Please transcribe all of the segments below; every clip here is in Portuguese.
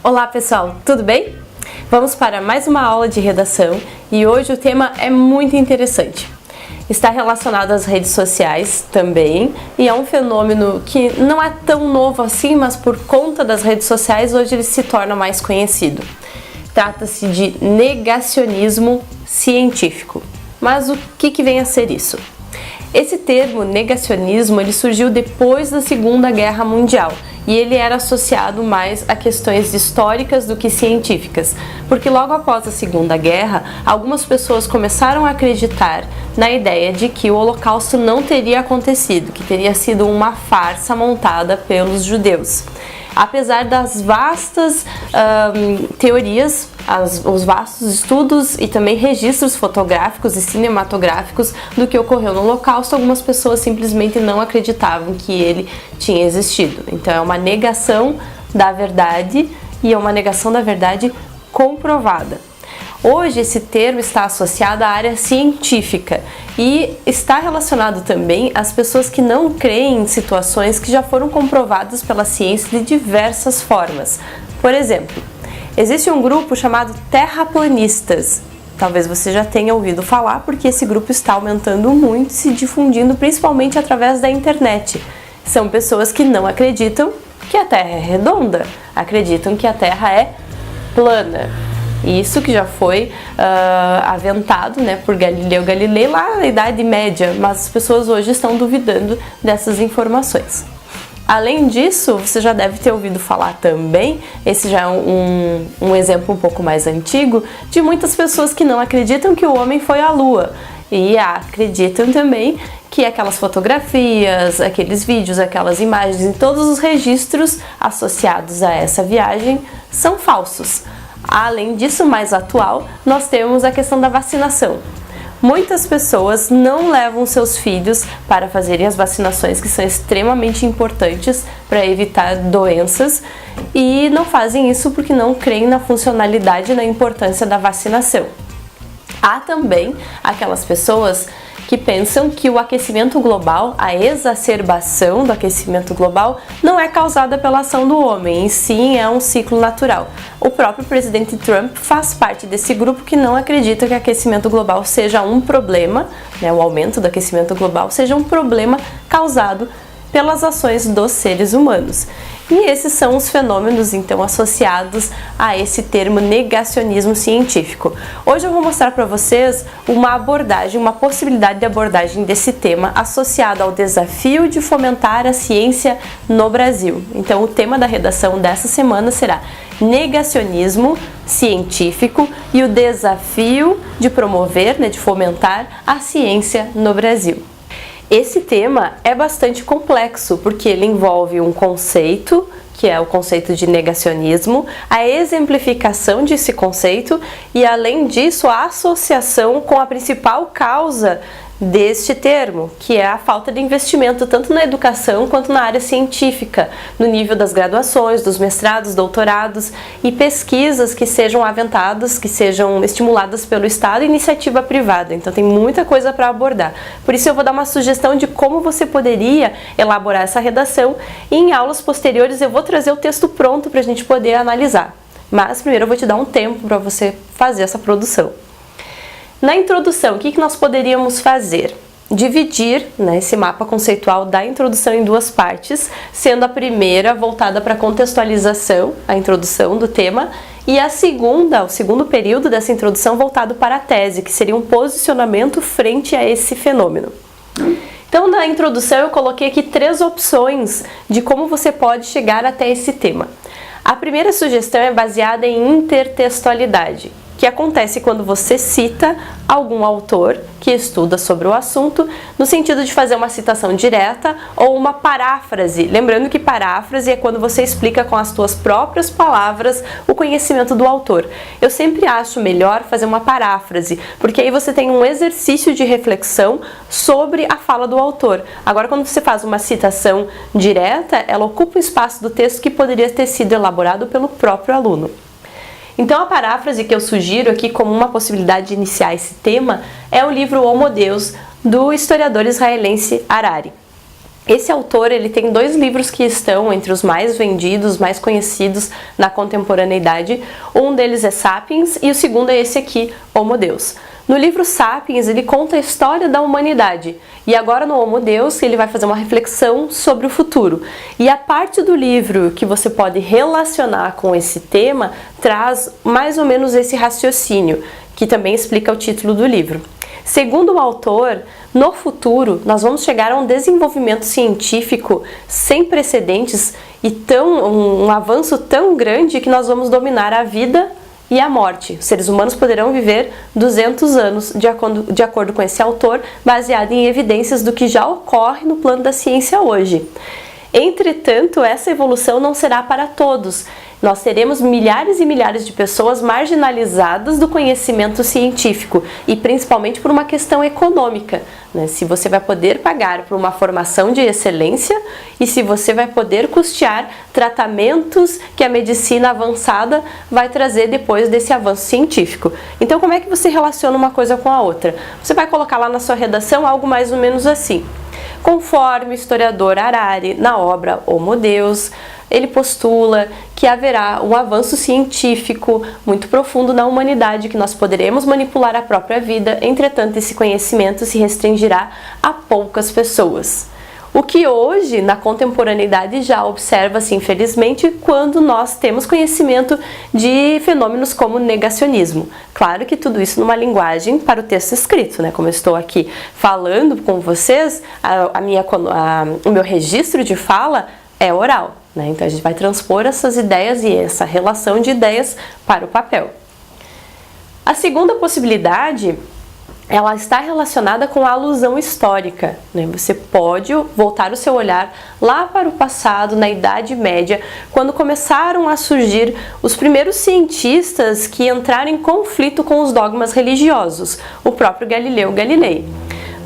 Olá pessoal, tudo bem? Vamos para mais uma aula de redação e hoje o tema é muito interessante. Está relacionado às redes sociais também e é um fenômeno que não é tão novo assim, mas por conta das redes sociais hoje ele se torna mais conhecido. Trata-se de negacionismo científico. Mas o que vem a ser isso? Esse termo negacionismo ele surgiu depois da Segunda Guerra Mundial e ele era associado mais a questões históricas do que científicas, porque logo após a Segunda Guerra, algumas pessoas começaram a acreditar na ideia de que o Holocausto não teria acontecido, que teria sido uma farsa montada pelos judeus. Apesar das vastas teorias, os vastos estudos e também registros fotográficos e cinematográficos do que ocorreu no Holocausto, algumas pessoas simplesmente não acreditavam que ele tinha existido. Então é uma negação da verdade e é uma negação da verdade comprovada. Hoje esse termo está associado à área científica e está relacionado também às pessoas que não creem em situações que já foram comprovadas pela ciência de diversas formas. Por exemplo, existe um grupo chamado terraplanistas. Talvez você já tenha ouvido falar porque esse grupo está aumentando muito e se difundindo principalmente através da internet. São pessoas que não acreditam que a Terra é redonda, acreditam que a Terra é plana. Isso que já foi aventado, né, por Galileu Galilei lá na Idade Média, mas as pessoas hoje estão duvidando dessas informações. Além disso, você já deve ter ouvido falar também, esse já é um exemplo um pouco mais antigo, de muitas pessoas que não acreditam que o homem foi à Lua e acreditam também que aquelas fotografias, aqueles vídeos, aquelas imagens e todos os registros associados a essa viagem são falsos. Além disso, mais atual, nós temos a questão da vacinação. Muitas pessoas não levam seus filhos para fazerem as vacinações que são extremamente importantes para evitar doenças e não fazem isso porque não creem na funcionalidade e na importância da vacinação. Há também aquelas pessoas que pensam que o aquecimento global, a exacerbação do aquecimento global, não é causada pela ação do homem, e sim é um ciclo natural. O próprio presidente Trump faz parte desse grupo que não acredita que o aquecimento global seja um problema, né, o aumento do aquecimento global seja um problema causado pelas ações dos seres humanos. E esses são os fenômenos, então, associados a esse termo negacionismo científico. Hoje eu vou mostrar para vocês uma abordagem, uma possibilidade de abordagem desse tema associado ao desafio de fomentar a ciência no Brasil. Então, o tema da redação dessa semana será negacionismo científico e o desafio de promover, de fomentar a ciência no Brasil. Esse tema é bastante complexo porque ele envolve um conceito, que é o conceito de negacionismo, a exemplificação desse conceito e, além disso, a associação com a principal causa deste termo, que é a falta de investimento tanto na educação quanto na área científica, no nível das graduações, dos mestrados, doutorados e pesquisas que sejam aventadas, que sejam estimuladas pelo Estado e iniciativa privada. Então tem muita coisa para abordar. Por isso eu vou dar uma sugestão de como você poderia elaborar essa redação e em aulas posteriores eu vou trazer o texto pronto para a gente poder analisar. Mas primeiro eu vou te dar um tempo para você fazer essa produção. Na introdução, o que nós poderíamos fazer? Dividir, esse mapa conceitual da introdução em duas partes, sendo a primeira voltada para a contextualização, a introdução do tema, e a segunda, o segundo período dessa introdução voltado para a tese, que seria um posicionamento frente a esse fenômeno. Então, na introdução eu coloquei aqui 3 opções de como você pode chegar até esse tema. A primeira sugestão é baseada em intertextualidade, que acontece quando você cita algum autor que estuda sobre o assunto, no sentido de fazer uma citação direta ou uma paráfrase. Lembrando que paráfrase é quando você explica com as suas próprias palavras o conhecimento do autor. Eu sempre acho melhor fazer uma paráfrase, porque aí você tem um exercício de reflexão sobre a fala do autor. Agora, quando você faz uma citação direta, ela ocupa o espaço do texto que poderia ter sido elaborado pelo próprio aluno. Então a paráfrase que eu sugiro aqui como uma possibilidade de iniciar esse tema é o livro Homo Deus, do historiador israelense Harari. Esse autor, ele tem 2 livros que estão entre os mais vendidos, mais conhecidos na contemporaneidade. Um deles é Sapiens e o segundo é esse aqui, Homo Deus. No livro Sapiens, ele conta a história da humanidade. E agora no Homo Deus, ele vai fazer uma reflexão sobre o futuro. E a parte do livro que você pode relacionar com esse tema, traz mais ou menos esse raciocínio, que também explica o título do livro. Segundo o autor, no futuro nós vamos chegar a um desenvolvimento científico sem precedentes e um avanço tão grande que nós vamos dominar a vida e a morte. Os seres humanos poderão viver 200 anos, de acordo com esse autor, baseado em evidências do que já ocorre no plano da ciência hoje. Entretanto, essa evolução não será para todos. Nós teremos milhares e milhares de pessoas marginalizadas do conhecimento científico e principalmente por uma questão econômica, né? Se você vai poder pagar por uma formação de excelência e se você vai poder custear tratamentos que a medicina avançada vai trazer depois desse avanço científico. Então, como é que você relaciona uma coisa com a outra? Você vai colocar lá na sua redação algo mais ou menos assim. Conforme o historiador Harari, na obra Homo Deus, ele postula que haverá um avanço científico muito profundo na humanidade, que nós poderemos manipular a própria vida, entretanto esse conhecimento se restringirá a poucas pessoas. O que hoje, na contemporaneidade, já observa-se, infelizmente, quando nós temos conhecimento de fenômenos como negacionismo. Claro que tudo isso numa linguagem para o texto escrito, né? Como eu estou aqui falando com vocês, o meu registro de fala é oral, né? Então a gente vai transpor essas ideias e essa relação de ideias para o papel. A segunda possibilidade, ela está relacionada com a alusão histórica, né? Você pode voltar o seu olhar lá para o passado, na Idade Média, quando começaram a surgir os primeiros cientistas que entraram em conflito com os dogmas religiosos, o próprio Galileu Galilei.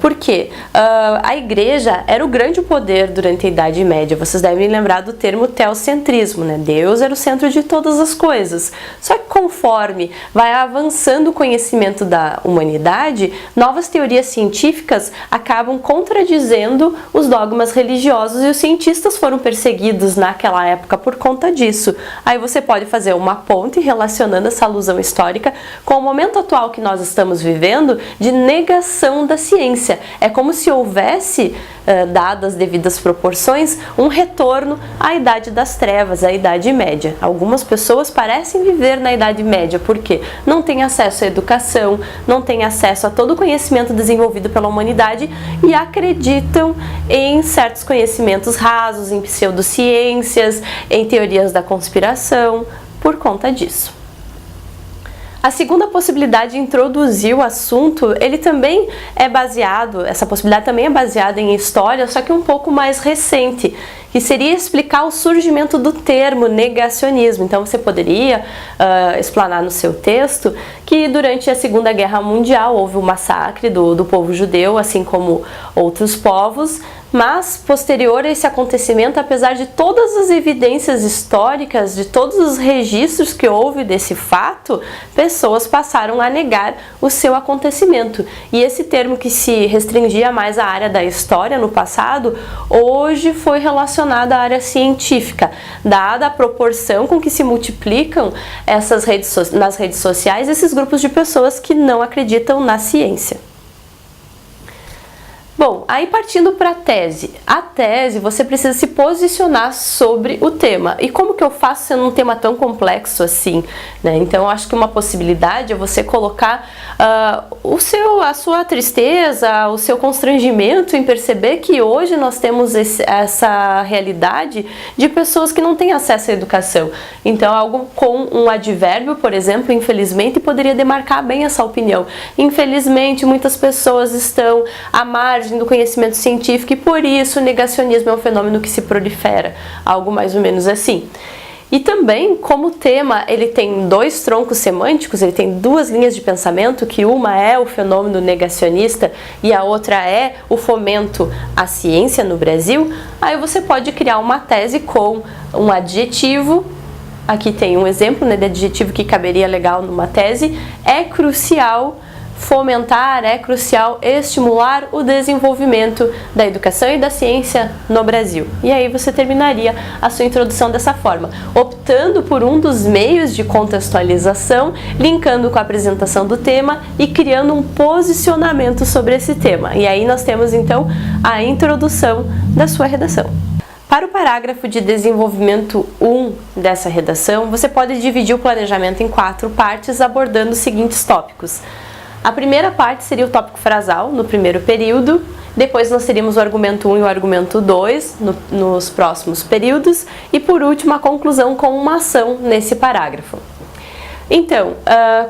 Por quê? A igreja era o grande poder durante a Idade Média. Vocês devem lembrar do termo teocentrismo, né? Deus era o centro de todas as coisas. Só que conforme vai avançando o conhecimento da humanidade, novas teorias científicas acabam contradizendo os dogmas religiosos e os cientistas foram perseguidos naquela época por conta disso. Aí você pode fazer uma ponte relacionando essa alusão histórica com o momento atual que nós estamos vivendo de negação da ciência. É como se houvesse, dadas as devidas proporções, um retorno à Idade das Trevas, à Idade Média. Algumas pessoas parecem viver na Idade Média porque não têm acesso à educação, não têm acesso a todo o conhecimento desenvolvido pela humanidade e acreditam em certos conhecimentos rasos, em pseudociências, em teorias da conspiração, por conta disso. A segunda possibilidade de introduzir o assunto, essa possibilidade também é baseada em história, só que um pouco mais recente, que seria explicar o surgimento do termo negacionismo. Então você poderia explanar no seu texto que durante a Segunda Guerra Mundial houve um massacre do povo judeu, assim como outros povos, mas posterior a esse acontecimento, apesar de todas as evidências históricas, de todos os registros que houve desse fato, pessoas passaram a negar o seu acontecimento. E esse termo que se restringia mais à área da história no passado, hoje foi relacionado à área científica, dada a proporção com que se multiplicam nas redes sociais esses grupos de pessoas que não acreditam na ciência. Bom, aí partindo para a tese. A tese, você precisa se posicionar sobre o tema. E como que eu faço sendo um tema tão complexo assim, né? Então, eu acho que uma possibilidade é você colocar a sua tristeza, o seu constrangimento em perceber que hoje nós temos essa realidade de pessoas que não têm acesso à educação. Então, algo com um advérbio, por exemplo, infelizmente, poderia demarcar bem essa opinião. Infelizmente, muitas pessoas estão à margem do conhecimento científico e por isso o negacionismo é um fenômeno que se prolifera, algo mais ou menos assim. E também, como o tema ele tem 2 troncos semânticos, ele tem 2 linhas de pensamento, que uma é o fenômeno negacionista e a outra é o fomento à ciência no Brasil, aí você pode criar uma tese com um adjetivo. Aqui tem um exemplo, né, de adjetivo que caberia legal numa tese: é crucial fomentar, é crucial estimular o desenvolvimento da educação e da ciência no Brasil. E aí você terminaria a sua introdução dessa forma, optando por um dos meios de contextualização, linkando com a apresentação do tema e criando um posicionamento sobre esse tema. E aí nós temos então a introdução da sua redação. Para o parágrafo de desenvolvimento 1 dessa redação, você pode dividir o planejamento em 4 partes, abordando os seguintes tópicos. A primeira parte seria o tópico frasal, no primeiro período. Depois nós teríamos o argumento 1 e o argumento 2 nos próximos períodos. E por último, a conclusão com uma ação nesse parágrafo. Então,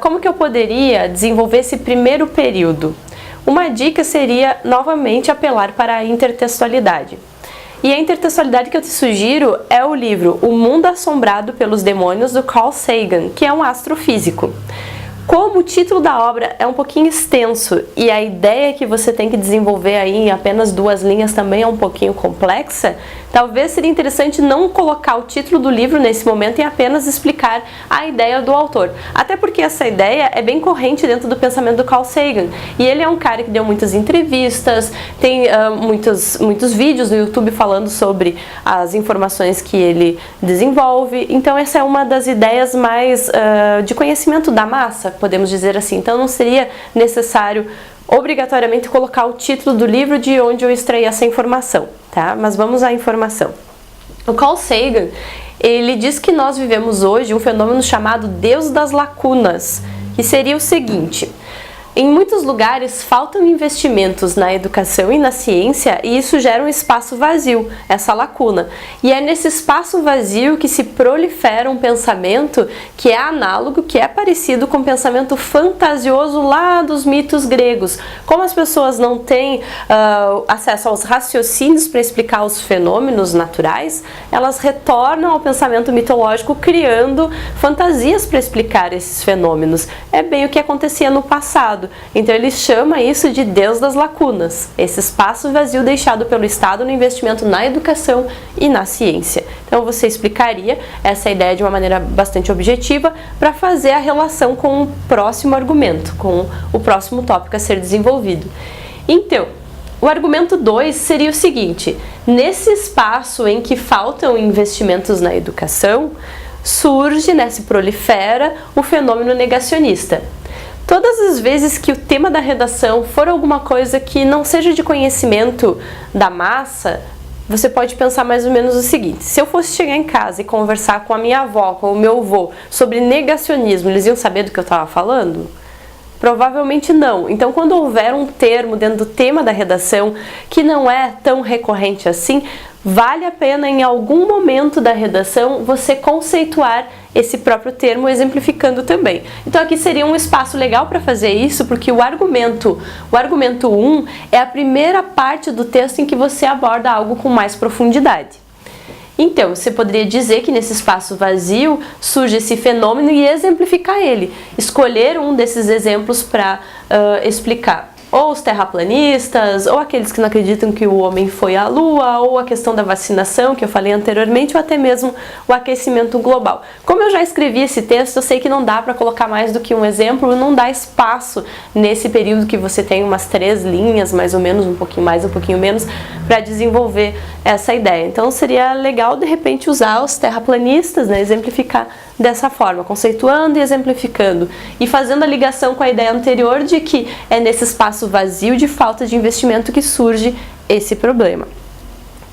como que eu poderia desenvolver esse primeiro período? Uma dica seria, novamente, apelar para a intertextualidade. E a intertextualidade que eu te sugiro é o livro O Mundo Assombrado pelos Demônios, do Carl Sagan, que é um astrofísico. Como o título da obra é um pouquinho extenso e a ideia que você tem que desenvolver aí em apenas 2 linhas também é um pouquinho complexa, talvez seria interessante não colocar o título do livro nesse momento e apenas explicar a ideia do autor. Até porque essa ideia é bem corrente dentro do pensamento do Carl Sagan. E ele é um cara que deu muitas entrevistas, tem muitos vídeos no YouTube falando sobre as informações que ele desenvolve. Então essa é uma das ideias mais de conhecimento da massa, podemos dizer assim. Então não seria necessário obrigatoriamente colocar o título do livro de onde eu extraí essa informação, tá? Mas vamos à informação. O Carl Sagan, ele diz que nós vivemos hoje um fenômeno chamado Deus das lacunas, que seria o seguinte: em muitos lugares faltam investimentos na educação e na ciência e isso gera um espaço vazio, essa lacuna. E é nesse espaço vazio que se prolifera um pensamento que é análogo, que é parecido com o pensamento fantasioso lá dos mitos gregos. Como as pessoas não têm acesso aos raciocínios para explicar os fenômenos naturais, elas retornam ao pensamento mitológico criando fantasias para explicar esses fenômenos. É bem o que acontecia no passado. Então ele chama isso de Deus das lacunas, esse espaço vazio deixado pelo Estado no investimento na educação e na ciência. Então você explicaria essa ideia de uma maneira bastante objetiva para fazer a relação com o próximo argumento, com o próximo tópico a ser desenvolvido. Então, o argumento 2 seria o seguinte: nesse espaço em que faltam investimentos na educação, surge, se prolifera o fenômeno negacionista. Todas as vezes que o tema da redação for alguma coisa que não seja de conhecimento da massa, você pode pensar mais ou menos o seguinte: se eu fosse chegar em casa e conversar com a minha avó, com o meu avô, sobre negacionismo, eles iam saber do que eu estava falando? Provavelmente não. Então, quando houver um termo dentro do tema da redação que não é tão recorrente assim, vale a pena em algum momento da redação você conceituar esse próprio termo, exemplificando também. Então aqui seria um espaço legal para fazer isso, porque o argumento 1 é a primeira parte do texto em que você aborda algo com mais profundidade. Então, você poderia dizer que nesse espaço vazio surge esse fenômeno e exemplificar ele. Escolher um desses exemplos para explicar. Ou os terraplanistas, ou aqueles que não acreditam que o homem foi à lua, ou a questão da vacinação, que eu falei anteriormente, ou até mesmo o aquecimento global. Como eu já escrevi esse texto, eu sei que não dá para colocar mais do que um exemplo, não dá espaço nesse período que você tem umas 3 linhas, mais ou menos, um pouquinho mais, um pouquinho menos, para desenvolver essa ideia. Então seria legal, de repente, usar os terraplanistas, exemplificar dessa forma, conceituando e exemplificando, e fazendo a ligação com a ideia anterior de que é nesse espaço vazio de falta de investimento que surge esse problema.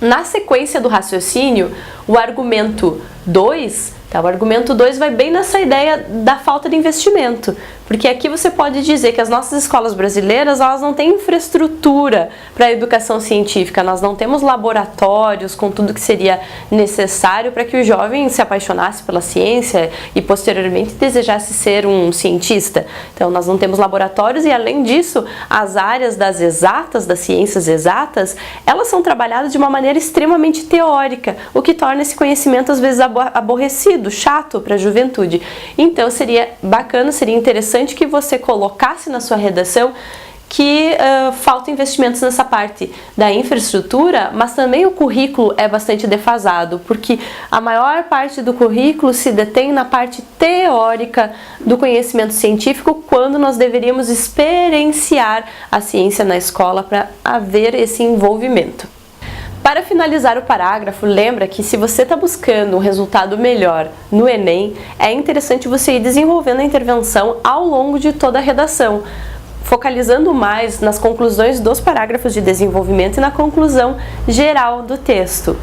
Na sequência do raciocínio, o argumento 2, o argumento 2 vai bem nessa ideia da falta de investimento, porque aqui você pode dizer que as nossas escolas brasileiras, elas não têm infraestrutura para a educação científica, nós não temos laboratórios com tudo que seria necessário para que o jovem se apaixonasse pela ciência e posteriormente desejasse ser um cientista. Então nós não temos laboratórios e, além disso, as áreas das exatas, das ciências exatas, elas são trabalhadas de uma maneira extremamente teórica, o que torna esse conhecimento às vezes aborrecido, chato para a juventude. Então seria bacana, seria interessante que você colocasse na sua redação que faltam investimentos nessa parte da infraestrutura, mas também o currículo é bastante defasado, porque a maior parte do currículo se detém na parte teórica do conhecimento científico, quando nós deveríamos experienciar a ciência na escola para haver esse envolvimento. Para finalizar o parágrafo, lembra que se você está buscando um resultado melhor no Enem, é interessante você ir desenvolvendo a intervenção ao longo de toda a redação, focalizando mais nas conclusões dos parágrafos de desenvolvimento e na conclusão geral do texto.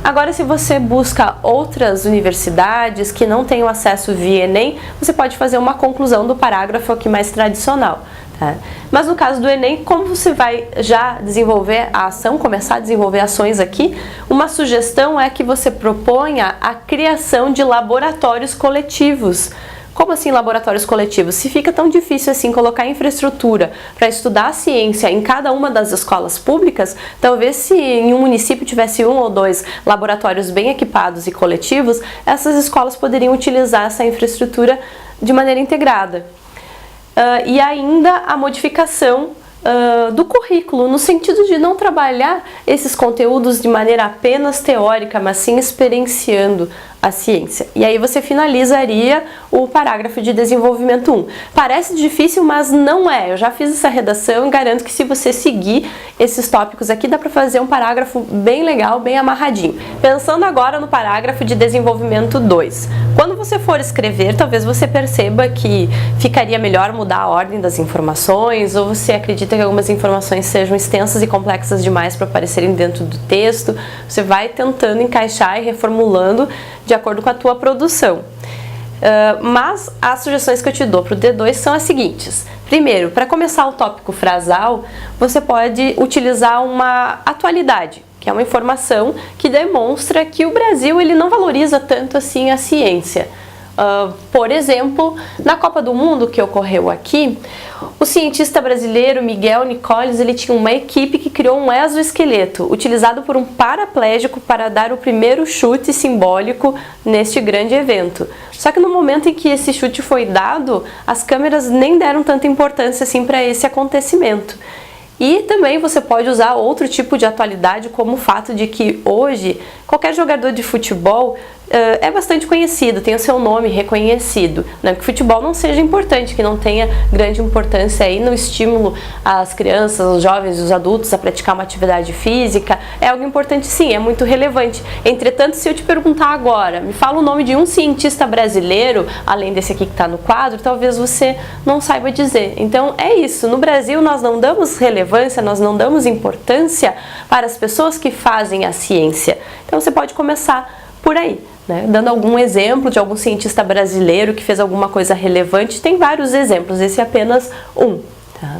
Agora, se você busca outras universidades que não tenham acesso via Enem, você pode fazer uma conclusão do parágrafo aqui mais tradicional. Tá? Mas no caso do Enem, como você vai já desenvolver a ação, começar a desenvolver ações aqui, uma sugestão é que você proponha a criação de laboratórios coletivos. Como assim laboratórios coletivos? Se fica tão difícil assim colocar infraestrutura para estudar a ciência em cada uma das escolas públicas, talvez se em um município tivesse 1 ou 2 laboratórios bem equipados e coletivos, essas escolas poderiam utilizar essa infraestrutura de maneira integrada. E ainda a modificação do currículo, no sentido de não trabalhar esses conteúdos de maneira apenas teórica, mas sim experienciando a ciência. E aí você finalizaria o parágrafo de desenvolvimento 1. Parece difícil, mas não é. Eu já fiz essa redação e garanto que se você seguir esses tópicos aqui, dá para fazer um parágrafo bem legal, bem amarradinho. Pensando agora no parágrafo de desenvolvimento 2. Quando você for escrever, talvez você perceba que ficaria melhor mudar a ordem das informações, ou você acredita que algumas informações sejam extensas e complexas demais para aparecerem dentro do texto. Você vai tentando encaixar e reformulando de acordo com a tua produção. Mas as sugestões que eu te dou para o D2 são as seguintes. Primeiro, para começar o tópico frasal, você pode utilizar uma atualidade, que é uma informação que demonstra que o Brasil ele não valoriza tanto assim a ciência. Por exemplo, na Copa do Mundo que ocorreu aqui, o cientista brasileiro Miguel Nicoles ele tinha uma equipe que criou um exoesqueleto utilizado por um paraplégico para dar o primeiro chute simbólico neste grande evento. Só que no momento em que esse chute foi dado, as câmeras nem deram tanta importância assim para esse acontecimento. E também você pode usar outro tipo de atualidade, como o fato de que hoje qualquer jogador de futebol é bastante conhecido, tem o seu nome reconhecido. Não é que o futebol não seja importante, que não tenha grande importância aí no estímulo às crianças, aos jovens e os adultos a praticar uma atividade física. É algo importante sim, é muito relevante. Entretanto, se eu te perguntar agora, me fala o nome de um cientista brasileiro, além desse aqui que está no quadro, talvez você não saiba dizer. Então é isso, no Brasil nós não damos relevância, nós não damos importância para as pessoas que fazem a ciência. Então você pode começar por aí, né? Dando algum exemplo de algum cientista brasileiro que fez alguma coisa relevante. Tem vários exemplos, esse é apenas um. Tá?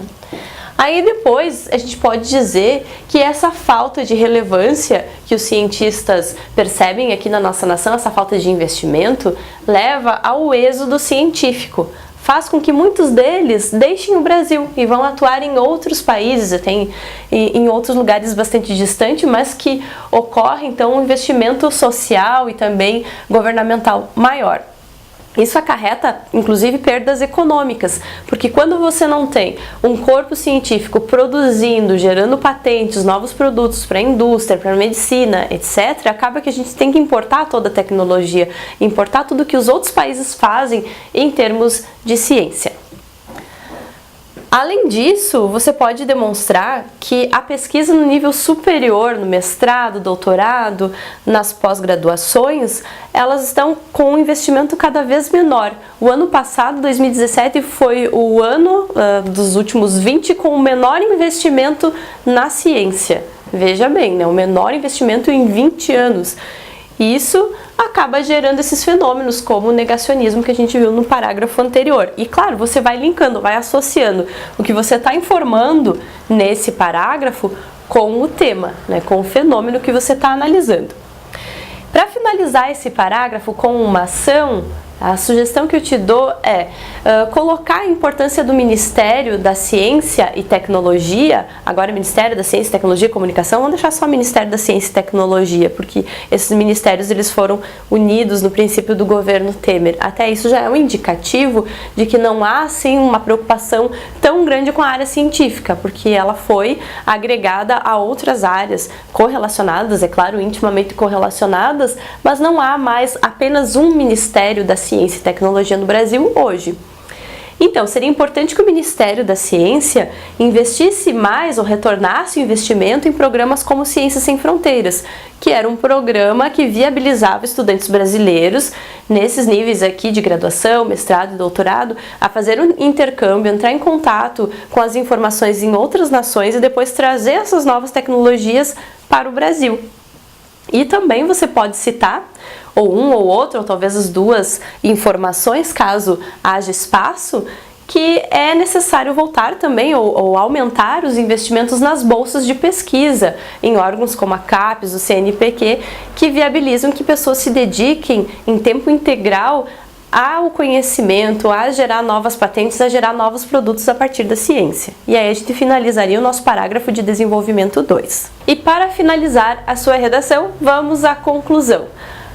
Aí depois a gente pode dizer que essa falta de relevância que os cientistas percebem aqui na nossa nação, essa falta de investimento, leva ao êxodo científico. Faz com que muitos deles deixem o Brasil e vão atuar em outros países, até em outros lugares bastante distantes, mas que ocorre então um investimento social e também governamental maior. Isso acarreta, inclusive, perdas econômicas, porque quando você não tem um corpo científico produzindo, gerando patentes, novos produtos para a indústria, para a medicina, etc., acaba que a gente tem que importar toda a tecnologia, importar tudo que os outros países fazem em termos de ciência. Além disso, você pode demonstrar que a pesquisa no nível superior, no mestrado, doutorado, nas pós-graduações, elas estão com um investimento cada vez menor. O ano passado, 2017, foi o ano dos últimos 20 com o menor investimento na ciência. Veja bem, né? O menor investimento em 20 anos. Isso acaba gerando esses fenômenos como o negacionismo que a gente viu no parágrafo anterior. E claro, você vai linkando, vai associando o que você está informando nesse parágrafo com o tema, né, com o fenômeno que você está analisando. Para finalizar esse parágrafo com uma ação, A sugestão que eu te dou é colocar a importância do Ministério da Ciência e Tecnologia, agora Ministério da Ciência, Tecnologia e Comunicação, vamos deixar só Ministério da Ciência e Tecnologia, porque esses ministérios eles foram unidos no princípio do governo Temer. Até isso já é um indicativo de que não há assim uma preocupação tão grande com a área científica, porque ela foi agregada a outras áreas correlacionadas, é claro, intimamente correlacionadas, mas não há mais apenas um Ministério da Ciência e Tecnologia no Brasil hoje. Então, seria importante que o Ministério da Ciência investisse mais ou retornasse o investimento em programas como Ciências Sem Fronteiras, que era um programa que viabilizava estudantes brasileiros, nesses níveis aqui de graduação, mestrado e doutorado, a fazer um intercâmbio, entrar em contato com as informações em outras nações e depois trazer essas novas tecnologias para o Brasil. E também você pode citar ou um ou outro, ou talvez as duas informações, caso haja espaço, que é necessário voltar também ou aumentar os investimentos nas bolsas de pesquisa, em órgãos como a CAPES, o CNPq, que viabilizam que pessoas se dediquem em tempo integral ao conhecimento, a gerar novas patentes, a gerar novos produtos a partir da ciência. E aí a gente finalizaria o nosso parágrafo de desenvolvimento 2. E para finalizar a sua redação, vamos à conclusão.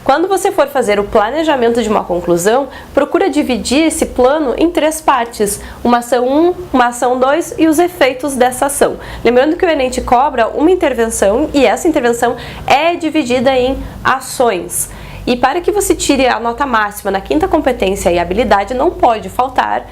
Quando você for fazer o planejamento de uma conclusão, procura dividir esse plano em 3 partes, uma ação 1, uma ação 2 e os efeitos dessa ação. Lembrando que o Enem te cobra uma intervenção e essa intervenção é dividida em ações. E para que você tire a nota máxima na 5ª competência e habilidade, não pode faltar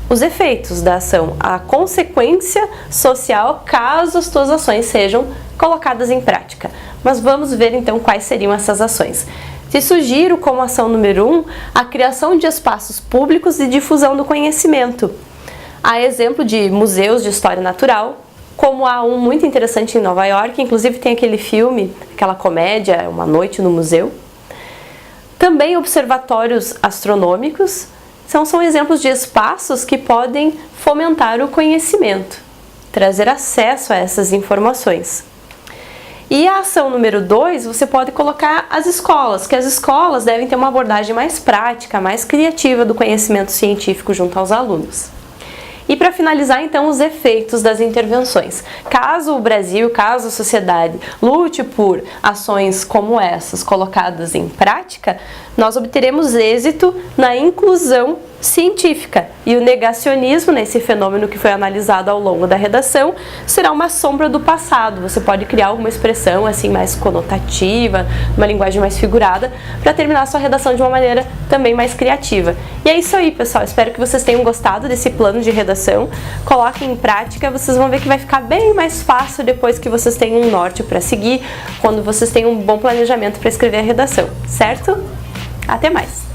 os efeitos da ação, a consequência social caso as tuas ações sejam colocadas em prática. Mas vamos ver então quais seriam essas ações. Te sugiro como ação número 1 a criação de espaços públicos de difusão do conhecimento. Há exemplo de museus de história natural, como há um muito interessante em Nova York, inclusive tem aquele filme, aquela comédia, Uma Noite no Museu. Também observatórios astronômicos são exemplos de espaços que podem fomentar o conhecimento, trazer acesso a essas informações. E a ação número 2, você pode colocar as escolas, que as escolas devem ter uma abordagem mais prática, mais criativa do conhecimento científico junto aos alunos. E para finalizar, então, os efeitos das intervenções. Caso o Brasil, caso a sociedade lute por ações como essas colocadas em prática, nós obteremos êxito na inclusão científica. E o negacionismo, nesse fenômeno que foi analisado ao longo da redação, será uma sombra do passado. Você pode criar alguma expressão assim mais conotativa, uma linguagem mais figurada, para terminar a sua redação de uma maneira também mais criativa. E é isso aí, pessoal. Espero que vocês tenham gostado desse plano de redação. Coloquem em prática, vocês vão ver que vai ficar bem mais fácil depois que vocês tenham um norte para seguir, quando vocês tenham um bom planejamento para escrever a redação, certo? Até mais!